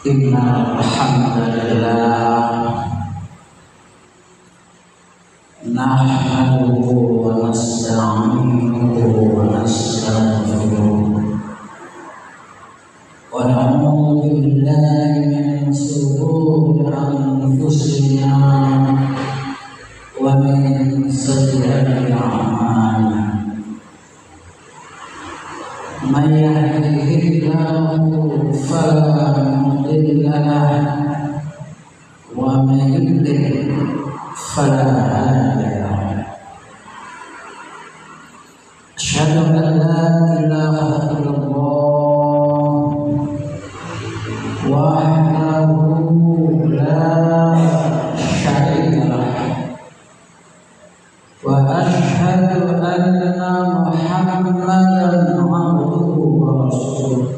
Innal hamdalillah nahmaduhu wa nasta'inuhu wa nastaghfiruh wa na'udzu billahi min shururi anfusina wa min sayyiati a'malina. Man yahdihillahu fala mudilla lahu wa man yudlil fala hadiya lahu. Asyhadu an la ilaha illallah wahdahu la syarika lahu wa asyhadu anna Muhammadan abduhu wa rasuluh.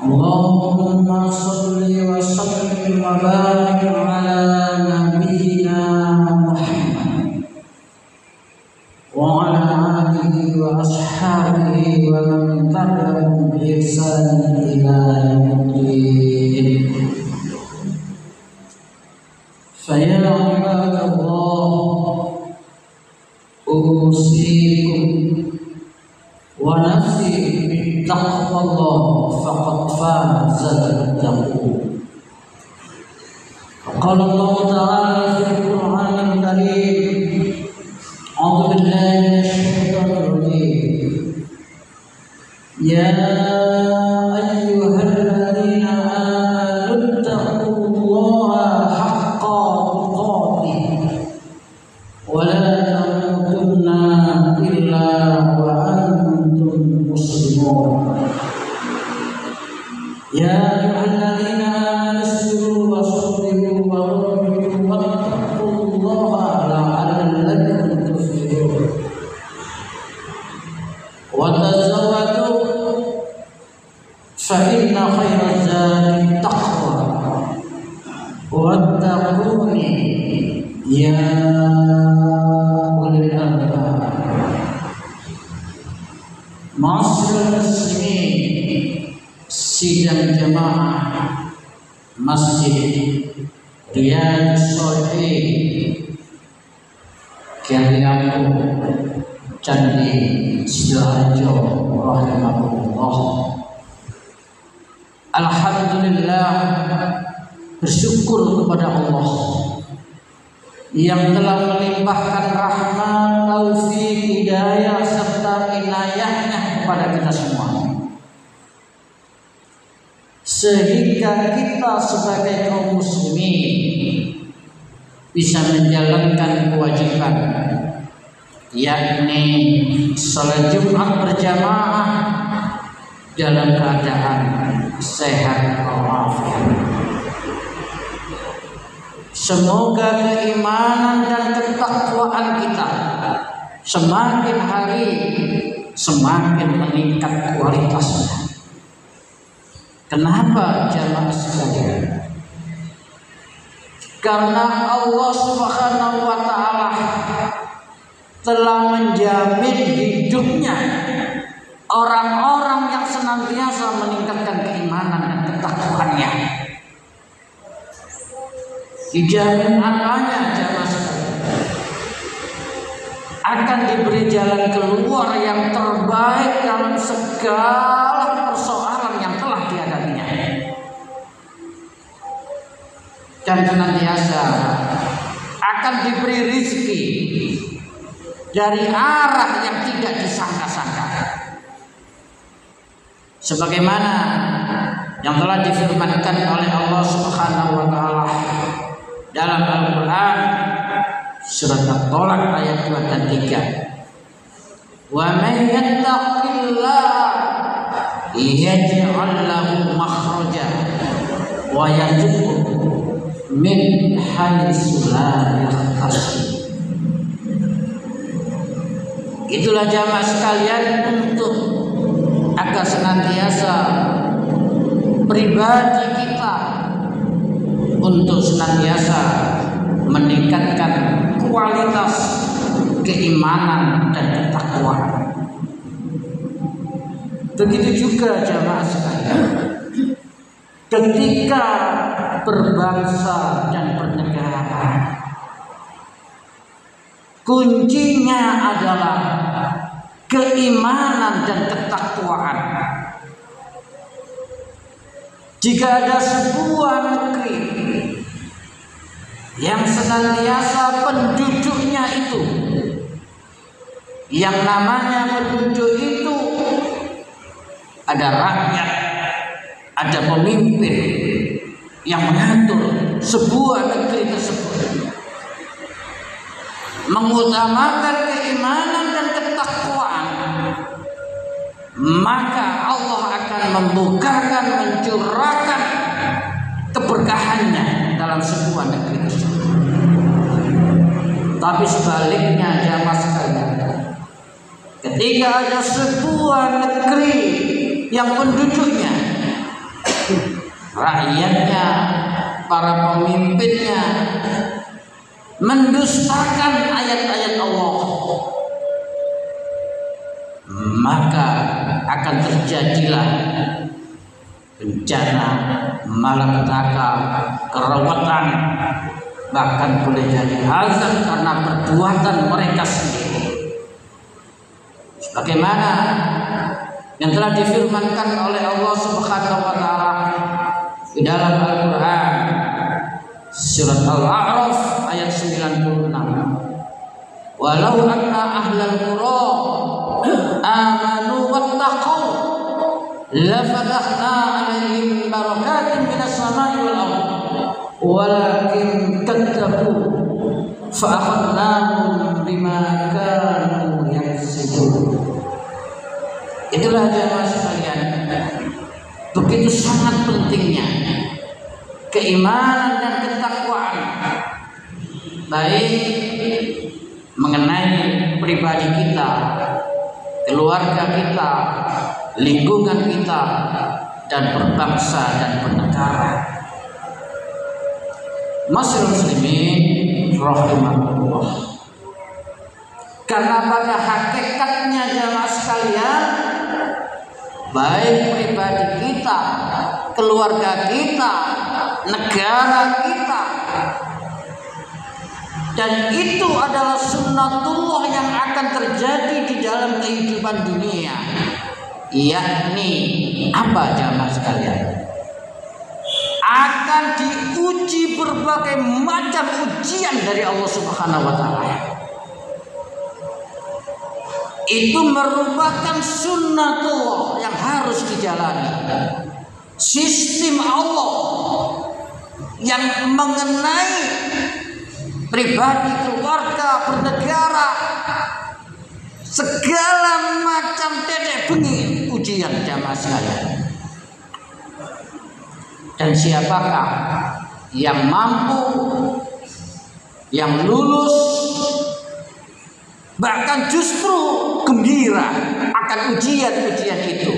Allahumma shalli wa sallim wa barik ala nabiyyina Muhammad wa ala alihi wa ashabihi wa man tabi'ahum bi ihsan ila yaumiddin. Fa ya ibadallah, usikum wa nafsi bittaqwallah faqad fazal muttaqun. Qala Allah ta'ala fil Qur'anil Karim, a'udzu billahi minasy syaithanir rajim. Ya ayyuhalladzina amanu taqullaha haqqa tuqatih wa la tamutunna illa wa antum muslimun. Ya ayyuhalladzina amanu isbiru wa sabiru wa rabitu wattaqullaha la'allakum tuflihun. Wa tazawwadu fa inna khayra zadi taqwa wattaquni ya ulil albab. Ma'asyiral muslimin, sidang jamaah Masjid Riyadhus Shalihin Kiariaku Candi Sidoarjo rahimahullah. Alhamdulillah, bersyukur kepada Allah yang telah melimpahkan rahmat, taufik, hidayah serta inayahnya kepada kita semua, sehingga kita sebagai kaum muslimin bisa menjalankan kewajiban, yakni salat Jumat berjamaah dalam keadaan sehat walafiat. Semoga keimanan dan ketakwaan kita semakin hari semakin meningkat kualitasnya. Kenapa jamaah sekalian? Karena Allah Subhanahu wa ta'ala telah menjamin hidupnya orang-orang yang senantiasa meningkatkan keimanan dan ketakwaannya. Dijamin apanya jamaah sekalian? Akan diberi jalan keluar yang terbaik dalam segala persoalan yang telah dihadapinya, dan senantiasa akan diberi rizki dari arah yang tidak disangka-sangka, sebagaimana yang telah difirmankan oleh Allah Subhanahu wa ta'ala dalam Al-Quran surat At-Tolak ayat 2 dan 3. Wa man yattaqillaha yaj'al lahu makhraja wa yarzuqhu min haitsu la yahtasib. Itulah jamaah sekalian, untuk agar senantiasa pribadi kita untuk senantiasa meningkatkan kualitas keimanan dan ketakwaan. Begitu juga jamaah sekalian, sekalian, ketika berbangsa dan bernegara, kuncinya adalah keimanan dan ketakwaan. Jika ada sebuah negeri yang senantiasa penduduknya itu, yang namanya penduduk itu ada rakyat, ada pemimpin yang mengatur sebuah negeri tersebut, mengutamakan keimanan dan ketakwaan, maka Allah akan membukakan, mencurahkan keberkahannya dalam sebuah negeri tersebut. Tapi sebaliknya jamaah sekalian, ketika ada sebuah negeri yang penduduknya, rakyatnya, para pemimpinnya mendustakan ayat-ayat Allah, maka akan terjadilah bencana, malapetaka, kerewetan, bahkan boleh jadi hazard karena perbuatan mereka sendiri. Sebagaimana yang telah difirmankan oleh Allah Subhanahu wa taala di dalam Al-Qur'an surat Al-A'raf ayat 96. Walau anna ahlal qura amanu wattaqau lafatahna 'alaihim barakatin minas sama'i wal ardh walakin kadzabu fa akhadnahum bima kanu yaksibun. Itulah jemaah sekalian, begitu sangat pentingnya keimanan dan ketakwaan, baik mengenai pribadi kita, keluarga kita, lingkungan kita, dan berbangsa dan bernegara. Masyaallah muslimin rahimahullah. Karena pada hakikatnya jemaah sekalian, baik pribadi kita, keluarga kita, negara kita, dan itu adalah sunnatullah yang akan terjadi di dalam kehidupan dunia, yakni apa jamaah sekalian? Akan diuji berbagai macam ujian dari Allah Subhanahu wa taala. Itu merupakan sunnatullah yang harus dijalani. Sistem Allah yang mengenai pribadi, keluarga, bernegara, segala macam tetek bengi ujian jamaah sekalian. Dan siapakah yang mampu, yang lulus, bahkan justru gembira akan ujian-ujian itu,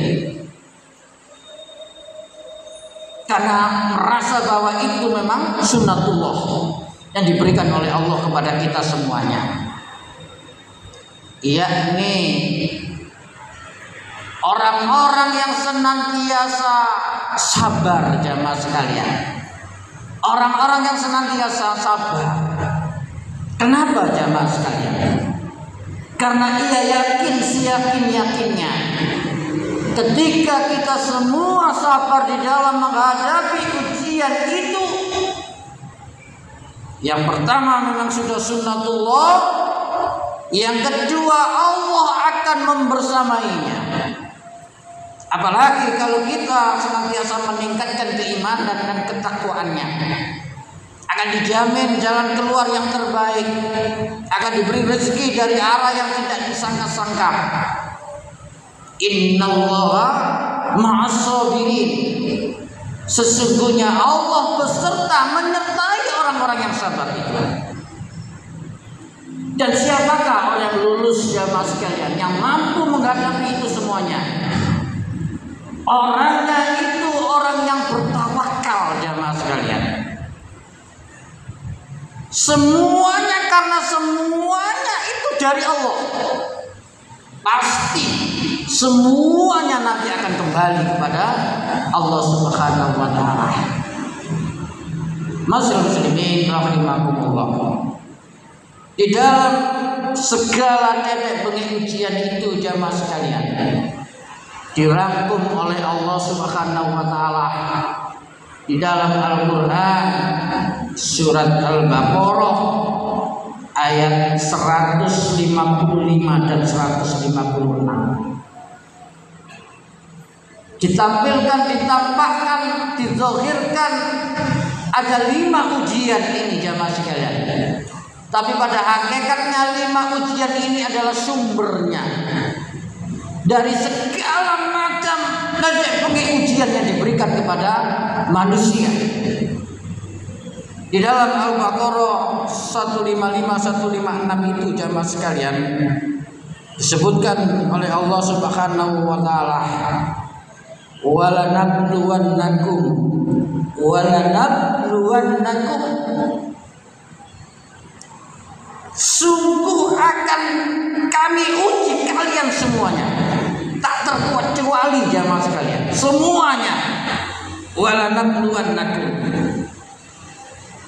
karena merasa bahwa itu memang sunnatullah yang diberikan oleh Allah kepada kita semuanya, yakni orang-orang yang senantiasa sabar jamaah sekalian. Orang-orang yang senantiasa sabar. Kenapa jamaah sekalian? Karena ia yakin, seyakin-yakinnya, ketika kita semua sabar di dalam menghadapi ujian itu, yang pertama memang sudah sunnatullah, yang kedua Allah akan membersamainya. Apalagi kalau kita senantiasa meningkatkan keimanan dan ketakwaannya, akan dijamin jalan keluar yang terbaik, akan diberi rezeki dari arah yang tidak disangka-sangka. Innallaha ma'as-sabirin. Sesungguhnya Allah beserta menyertai orang-orang yang sabar itu. Dan siapakah orang yang lulus jamaah sekalian, yang mampu menghadapi itu semuanya? Orangnya itu orang yang bertawakal jamaah sekalian. Semuanya karena semuanya itu dari Allah. Pasti semuanya nanti akan kembali kepada Allah Subhanahu wa taala. Masyaallah muslimin rahimakumullah. Di dalam segala nenek bengi ujian itu jamaah sekalian dirangkum oleh Allah Subhanahu wa taala di dalam Al-Qur'an surat Al-Baqarah ayat 155 dan 156. Ditampilkan, ditampakkan, dizahirkan ada 5 ujian ini jamaah sekalian. Tapi pada hakikatnya 5 ujian ini adalah sumbernya dari segala macam ujian yang diberikan kepada manusia. Di dalam Al-Baqarah 155-156 itu jamaah sekalian disebutkan oleh Allah Subhanahu wa taala, walanabluwannakum sungguh akan kami uji kalian semuanya, tak terkecuali jamaah sekalian, semuanya. Walanabluwannakum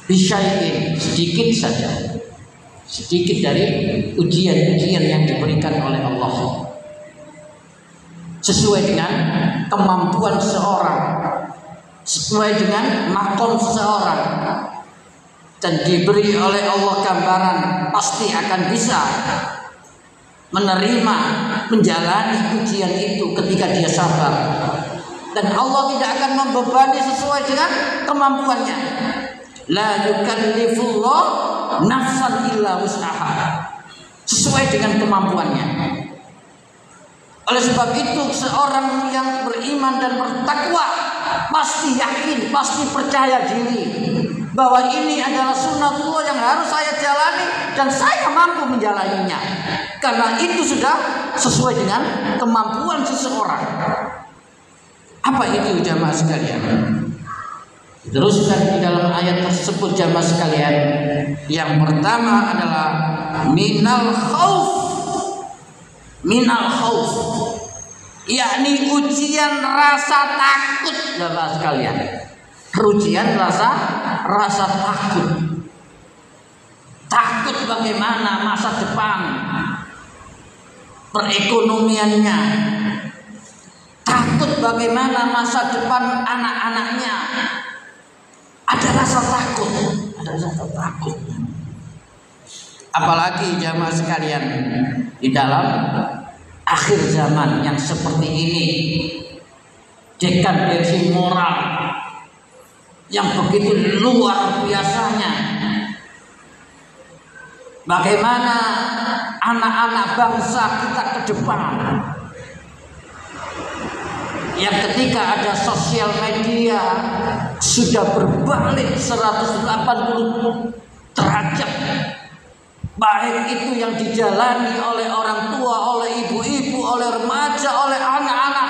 bisyai'in, sedikit saja, sedikit dari ujian-ujian yang diberikan oleh Allah sesuai dengan kemampuan seseorang, sesuai dengan makom seseorang, dan diberi oleh Allah gambaran pasti akan bisa menerima, menjalani ujian itu ketika dia sabar. Dan Allah tidak akan membebani sesuai dengan kemampuannya. La yukallifullah nafsan illa wus'aha, sesuai dengan kemampuannya. Oleh sebab itu seorang yang beriman dan bertakwa pasti yakin, pasti percaya diri bahwa ini adalah sunnatullah yang harus saya jalani dan saya mampu menjalaninya, karena itu sudah sesuai dengan kemampuan seseorang. Apa itu jamaah sekalian? Teruskan di dalam ayat tersebut jamaah sekalian. Yang pertama adalah minal khauf, yakni ujian rasa takut jamaah sekalian. Ujian rasa takut. Takut bagaimana masa depan perekonomiannya, takut bagaimana masa depan anak-anaknya. Ada rasa takut, apalagi jamaah sekalian di dalam akhir zaman yang seperti ini, dekadensi moral yang begitu luar biasanya. Bagaimana anak-anak bangsa kita ke depan yang ketika ada sosial media sudah berbalik 180 derajat, baik itu yang dijalani oleh orang tua, oleh ibu-ibu, oleh remaja, oleh anak-anak.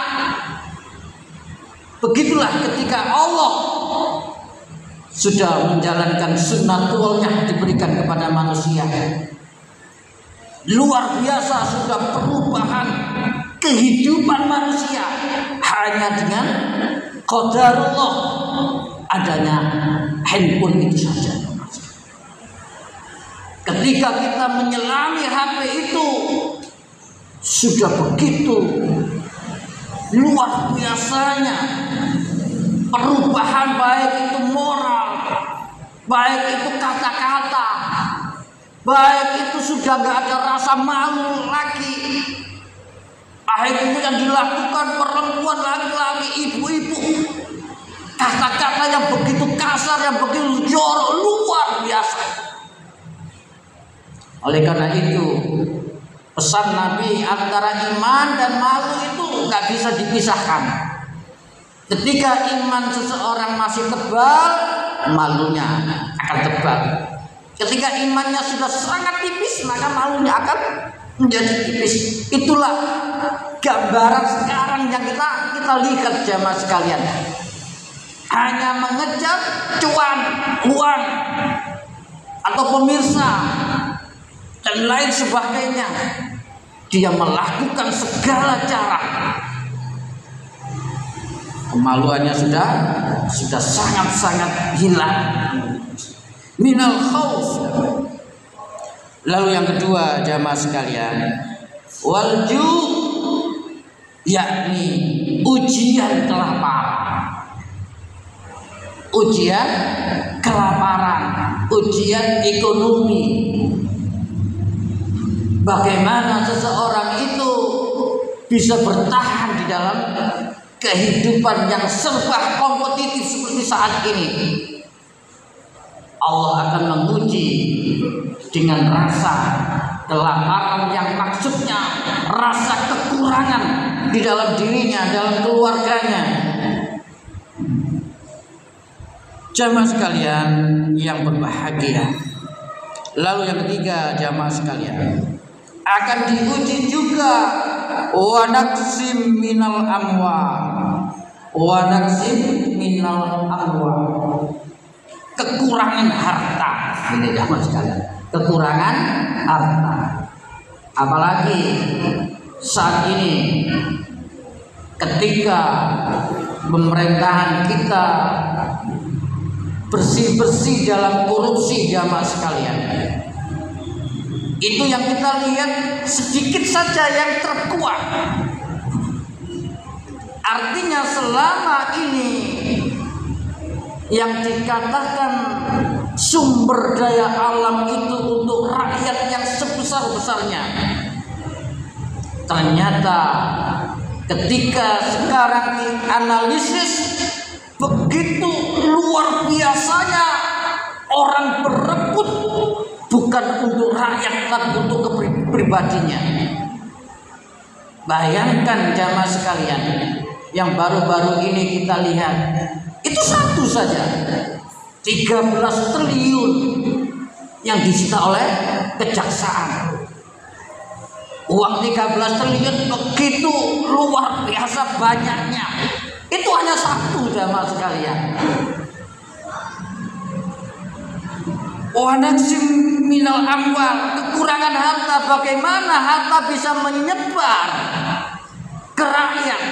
Begitulah ketika Allah sudah menjalankan sunnatullah diberikan kepada manusia. Luar biasa sudah perubahan kehidupan manusia hanya dengan qadarullah, adanya handphone itu saja. Ketika kita menyelami HP itu sudah begitu luar biasanya perubahan, baik itu moral, baik itu kata-kata, baik itu sudah gak ada rasa malu lagi, baik itu yang dilakukan perempuan, laki-laki, ibu-ibu, kata-kata yang begitu kasar, yang begitu jorok, luar biasa. Oleh karena itu pesan Nabi antara iman dan malu itu gak bisa dipisahkan. Ketika iman seseorang masih tebal, malunya akan tebal. Ketika imannya sudah sangat tipis, maka malunya akan menjadi tipis. Itulah gambaran sekarang yang kita lihat jamaah sekalian. Hanya mengejar cuan, uang, atau pemirsa dan lain sebagainya. Dia melakukan segala cara Kemaluannya sudah sangat-sangat hilang. Minal khauf. Lalu yang kedua jamaah sekalian, walju, yakni ujian kelaparan. Ujian kelaparan, ujian ekonomi. Bagaimana seseorang itu bisa bertahan di dalam kehidupan yang serba kompetitif seperti saat ini. Allah akan menguji dengan rasa kelaparan yang maksudnya rasa kekurangan di dalam dirinya, dalam keluarganya. Jamaah sekalian yang berbahagia. Lalu yang ketiga jamaah sekalian, akan diuji juga wa naqsim minal amwal. Wa naqsim minal amwal. Kekurangan harta. Ini jamaah sekalian, kekurangan harta. Apalagi saat ini ketika pemerintahan kita bersih-bersih dalam korupsi jamaah sekalian. Itu yang kita lihat sedikit saja yang terkuat. Artinya selama ini yang dikatakan sumber daya alam itu untuk rakyat yang sebesar-besarnya, ternyata ketika sekarang dianalisis, begitu luar biasanya orang berebut bukan untuk rakyat tapi untuk pribadinya. Bayangkan jamaah sekalian, yang baru-baru ini kita lihat itu satu saja 13 triliun yang disita oleh kejaksaan. Uang 13 triliun begitu luar biasa banyaknya. Itu hanya satu jamaah sekalian. Wa naqsim minal amwal, kekurangan harta. Bagaimana harta bisa menyebar ke rakyat,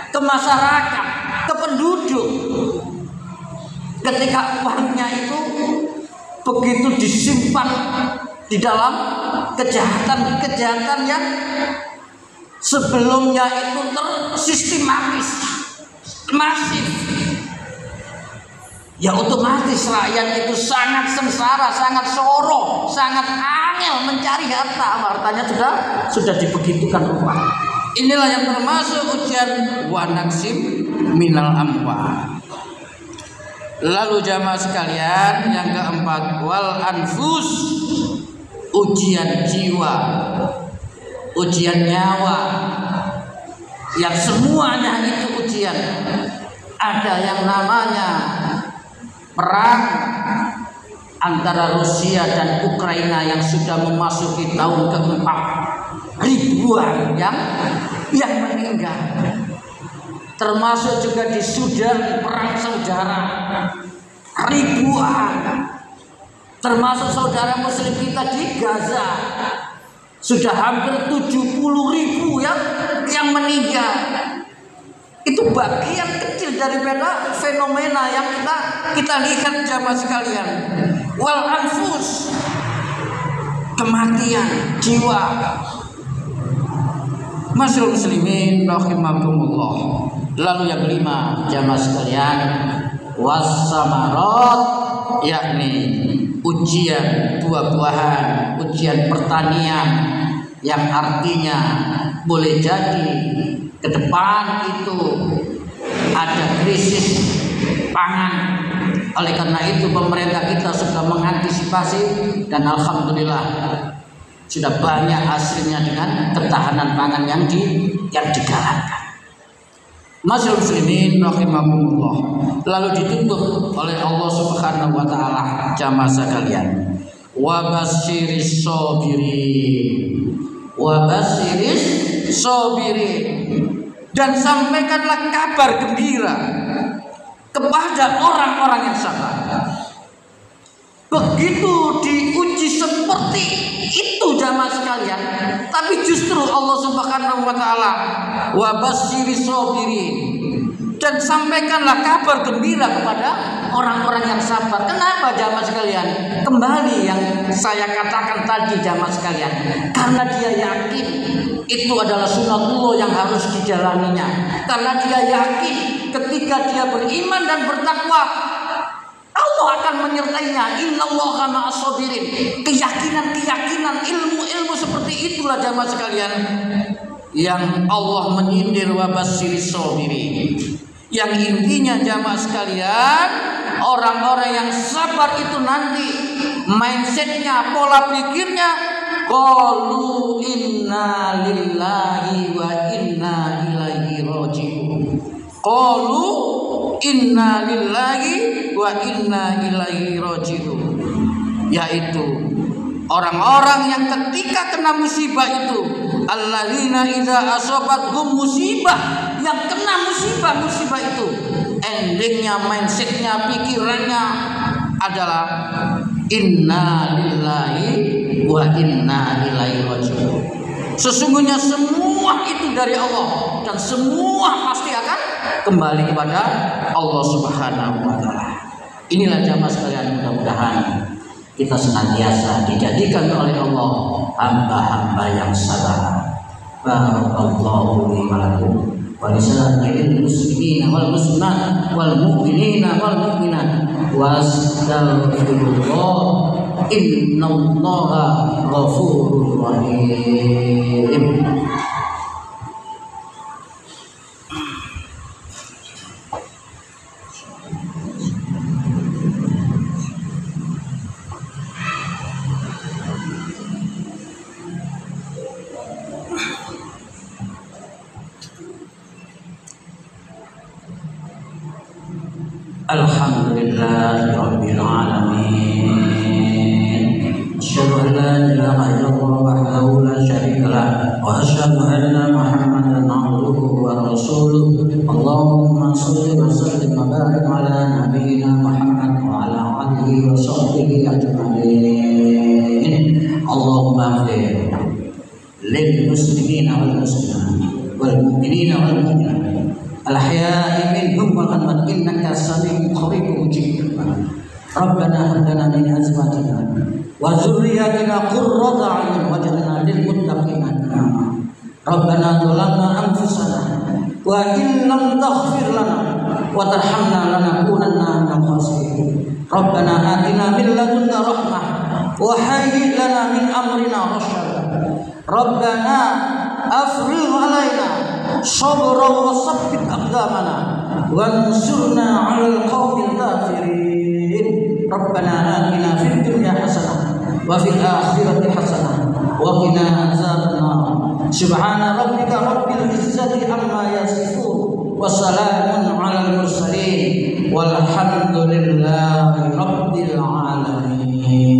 ke masyarakat, ke penduduk, ketika uangnya itu begitu disimpan di dalam kejahatan-kejahatan yang sebelumnya itu tersistematis, masif. Ya otomatis rakyat itu sangat sengsara, sangat soro, sangat angel mencari harta. Hartanya sudah dibegitukan rupa. Inilah yang termasuk ujian wa naqsim minal amwal. Lalu jamaah sekalian yang keempat, wal anfus, ujian jiwa, ujian nyawa, yang semuanya itu ujian. Ada yang namanya perang antara Rusia dan Ukraina yang sudah memasuki tahun keempat, ribuan yang meninggal. Termasuk juga di Sudan perang saudara, ribuan. Termasuk saudara muslim kita di Gaza sudah hampir 70.000 yang meninggal. Itu bagian kecil daripada fenomena yang kita lihat jamaah sekalian. Wal anfus, kematian jiwa. Masyaallah muslimin rahimakumullah. Lalu yang kelima jamaah sekalian, wassamarat, yakni ujian buah-buahan, ujian pertanian, yang artinya boleh jadi ke depan itu ada krisis pangan. Oleh karena itu pemerintah kita sudah mengantisipasi dan alhamdulillah sudah banyak hasilnya dengan ketahanan pangan yang digalakkan. Masyaallah muslimin rahimakumullah. Lalu ditutup oleh Allah Subhanahu wa taala jamaah sekalian, wa basyiris sabirin, wa basyiris sabirin, dan sampaikanlah kabar gembira kepada orang-orang yang sabar. Begitu diuji seperti itu jamaah sekalian. Tapi justru Allah Subhanahu wa taala wa basyiris sabirin, dan sampaikanlah kabar gembira kepada orang-orang yang sabar. Kenapa jamaah sekalian? Kembali yang saya katakan tadi jamaah sekalian, karena dia yakin itu adalah sunatullah yang harus dijalaninya. Karena dia yakin ketika dia beriman dan bertakwa, Allah akan menyertainya. Innallaha ma'as sabirin. Keyakinan, ilmu seperti itulah jamaah sekalian yang Allah menyindir wa basyiris sabirin. Yang intinya jamaah sekalian, orang-orang yang sabar itu nanti mindsetnya, pola pikirnya, qalu inna lillahi wa inna ilaihi raji'un. Qalu inna lillahi wa inna ilaihi raji'un. Yaitu orang-orang yang ketika kena musibah itu, alladzina idza asabathum musibah, yang kena musibah itu endingnya, mindsetnya, pikirannya adalah inna lillahi wa inna ilaihi raji'un. Sesungguhnya semua itu dari Allah dan semua pasti akan kembali kepada Allah Subhanahu wa taala. Inilah jamaah sekalian, mudah-mudahan kita senantiasa dijadikan oleh Allah hamba-hamba yang sabar. Barakallahu li wa lakum wa lisa'iril muslimina wal muslimat wal mu'minina wal mu'minat wa astaghfirullah innallaha ghafurur rahim. Alhamdulillahi rabbil alamin. Asyhadu an la ilaha illallah wahdahu la syarika lah wa asyhadu anna Muhammadan abduhu wa rasuluh. Allahumma shalli wa sallim wa barik ala nabiyyina Muhammad wa ala alihi wa sahbihi ajma'in. Allahumma ighfir lil muslimina wal muslimat wal mu'minina wal mu'minat al-ahya'i minhum wal amwat innaka sami'un qaribun mujib. Rabbana hab lana min azwajina wa dzurriyyatina qurrata a'yun waj'alna lil muttaqina imama. Rabbana zalamna anfusana wa in lam taghfir lana wa tarhamna lanakunanna minal khasirin. Rabbana atina min ladunka rahmah wa hayyi' lana min amrina rasyada. Rabbana afrigh 'alaina sabran wa sabbit aqdamana wansurna 'alal qaumil kafirin. Rabbana atina fid dunya hasanah wa fil akhirati hasanah wa qina adzabannar. Subhana rabbika rabbil izzati amma yasifun wa salamun 'alal mursalin walhamdulillahi rabbil alamin.